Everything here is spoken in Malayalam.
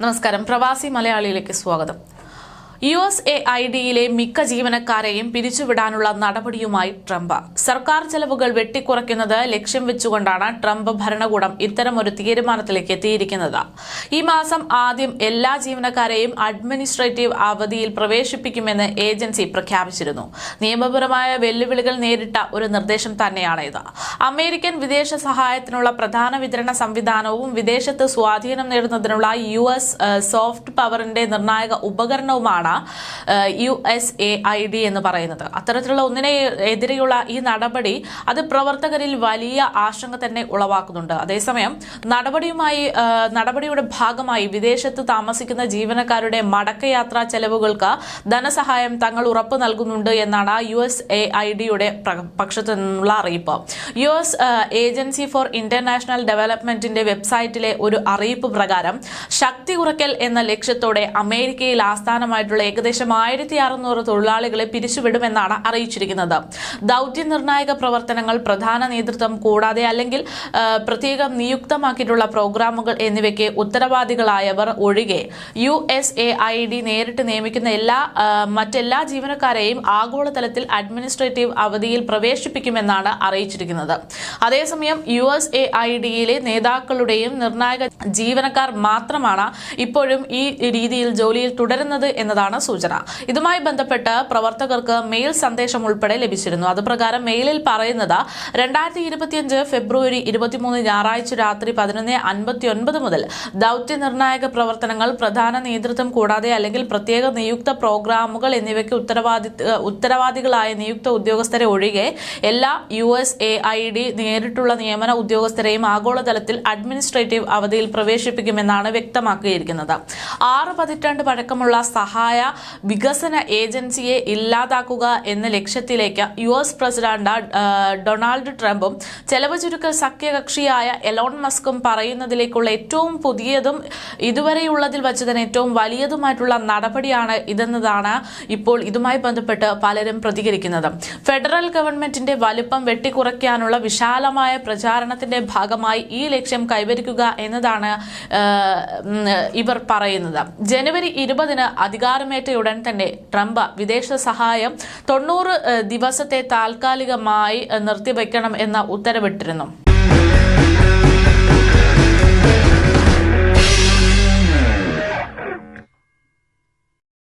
നമസ്കാരം. പ്രവാസി മലയാളിയിലേക്ക് സ്വാഗതം. USAIDയിലെ മിക്ക ജീവനക്കാരെയും പിരിച്ചുവിടാനുള്ള നടപടിയുമായി ട്രംപ്. സർക്കാർ ചെലവുകൾ വെട്ടിക്കുറയ്ക്കുന്നത് ലക്ഷ്യം വെച്ചുകൊണ്ടാണ് ട്രംപ് ഭരണകൂടം ഇത്തരമൊരു തീരുമാനത്തിലേക്ക് എത്തിയിരിക്കുന്നത്. ഈ മാസം ആദ്യം എല്ലാ ജീവനക്കാരെയും അഡ്മിനിസ്ട്രേറ്റീവ് അവധിയിൽ പ്രവേശിപ്പിക്കുമെന്ന് ഏജൻസി പ്രഖ്യാപിച്ചിരുന്നു. നിയമപരമായ വെല്ലുവിളികൾ നേരിട്ട ഒരു നിർദ്ദേശം തന്നെയാണ് ഇത്. അമേരിക്കൻ വിദേശ സഹായത്തിനുള്ള പ്രധാന വിതരണ സംവിധാനവും വിദേശത്ത് സ്വാധീനം നേടുന്നതിനുള്ള US സോഫ്റ്റ് പവറിന്റെ നിർണായക ഉപകരണവുമാണ് USAID എന്ന് പറയുന്നത്. അത്തരത്തിലുള്ള ഒന്നിനെതിരെയുള്ള ഈ നടപടി അത് പ്രവർത്തകരിൽ വലിയ ആശങ്ക തന്നെ ഉളവാക്കുന്നുണ്ട്. അതേസമയം നടപടിയുടെ ഭാഗമായി വിദേശത്ത് താമസിക്കുന്ന ജീവനക്കാരുടെ മടക്കയാത്രാ ചെലവുകൾക്ക് ധനസഹായം തങ്ങൾ ഉറപ്പു നൽകുന്നുണ്ട് എന്നാണ് USAIDയുടെ പക്ഷത്തു നിന്നുള്ള അറിയിപ്പ്. US ഏജൻസി ഫോർ ഇന്റർനാഷണൽ ഡെവലപ്മെന്റിന്റെ വെബ്സൈറ്റിലെ ഒരു അറിയിപ്പ് പ്രകാരം ശക്തി കുറയ്ക്കൽ എന്ന ലക്ഷ്യത്തോടെ അമേരിക്കയിൽ ആസ്ഥാനമായിട്ടുള്ള ഏകദേശം 1600 തൊഴിലാളികളെ പിരിച്ചുവിടുമെന്നാണ് അറിയിച്ചിരിക്കുന്നത്. ദൗത്യ നിർണായക പ്രവർത്തനങ്ങൾ, പ്രധാന നേതൃത്വം കൂടാതെ അല്ലെങ്കിൽ പ്രത്യേകം നിയുക്തമാക്കിയിട്ടുള്ള പ്രോഗ്രാമുകൾ എന്നിവയ്ക്ക് ഉത്തരവാദികളായവർ ഒഴികെ USAID നേരിട്ട് നിയമിക്കുന്ന മറ്റെല്ലാ ജീവനക്കാരെയും ആഗോളതലത്തിൽ അഡ്മിനിസ്ട്രേറ്റീവ് അവധിയിൽ പ്രവേശിപ്പിക്കുമെന്നാണ് അറിയിച്ചിരിക്കുന്നത്. അതേസമയം USAIDയിലെ നേതാക്കളുടെയും നിർണായക ജീവനക്കാർ മാത്രമാണ് ഇപ്പോഴും ഈ രീതിയിൽ ജോലിയിൽ തുടരുന്നത് എന്നതാണ് സൂചന. ഇതുമായി ബന്ധപ്പെട്ട് പ്രവർത്തകർക്ക് മെയിൽ സന്ദേശം ഉൾപ്പെടെ ലഭിച്ചിരുന്നു. അതുപ്രകാരം മെയിലിൽ പറയുന്നത് 2025 ഫെബ്രുവരി 23 ഞായറാഴ്ച രാത്രി 11:59 മുതൽ ദൗത്യ നിർണായക പ്രവർത്തനങ്ങൾ, പ്രധാന നേതൃത്വം കൂടാതെ അല്ലെങ്കിൽ പ്രത്യേക നിയുക്ത പ്രോഗ്രാമുകൾ എന്നിവയ്ക്ക് ഉത്തരവാദികളായ നിയുക്ത ഉദ്യോഗസ്ഥരെ ഒഴികെ എല്ലാ USAID നേരിട്ടുള്ള നിയമന ഉദ്യോഗസ്ഥരെയും ആഗോളതലത്തിൽ അഡ്മിനിസ്ട്രേറ്റീവ് അവധിയിൽ പ്രവേശിപ്പിക്കുമെന്നാണ് വ്യക്തമാക്കിയിരിക്കുന്നത്. 6 പതിറ്റാണ്ട് പഴക്കമുള്ള സഹായ വികസന ഏജൻസിയെ ഇല്ലാതാക്കുക എന്ന ലക്ഷ്യത്തിലേക്ക് US പ്രസിഡന്റ് ഡൊണാൾഡ് ട്രംപും ചെലവ് ചുരുക്കൽ സഖ്യകക്ഷിയായ എലോൺ മസ്കും പറയുന്നതിലേക്കുള്ള ഏറ്റവും പുതിയതും ഇതുവരെയുള്ളതിൽ വച്ച് തന്നെ ഏറ്റവും വലിയതുമായിട്ടുള്ള നടപടിയാണ് ഇതെന്നതാണ് ഇപ്പോൾ ഇതുമായി ബന്ധപ്പെട്ട് പലരും പ്രതികരിക്കുന്നത്. ഫെഡറൽ ഗവൺമെന്റിന്റെ വലുപ്പം വെട്ടിക്കുറയ്ക്കാനുള്ള വിശാലമായ പ്രചാരണത്തിന്റെ ഭാഗമായി ഈ ലക്ഷ്യം കൈവരിക്കുക എന്നതാണ് ഇവർ പറയുന്നത്. ജനുവരി 20 അധികാരമേറ്റയുടൻ തന്നെ ട്രംപ് വിദേശ സഹായം 90 ദിവസത്തെ താൽക്കാലികമായി നിർത്തിവെക്കണം എന്ന ഉത്തരവിട്ടിരുന്നു.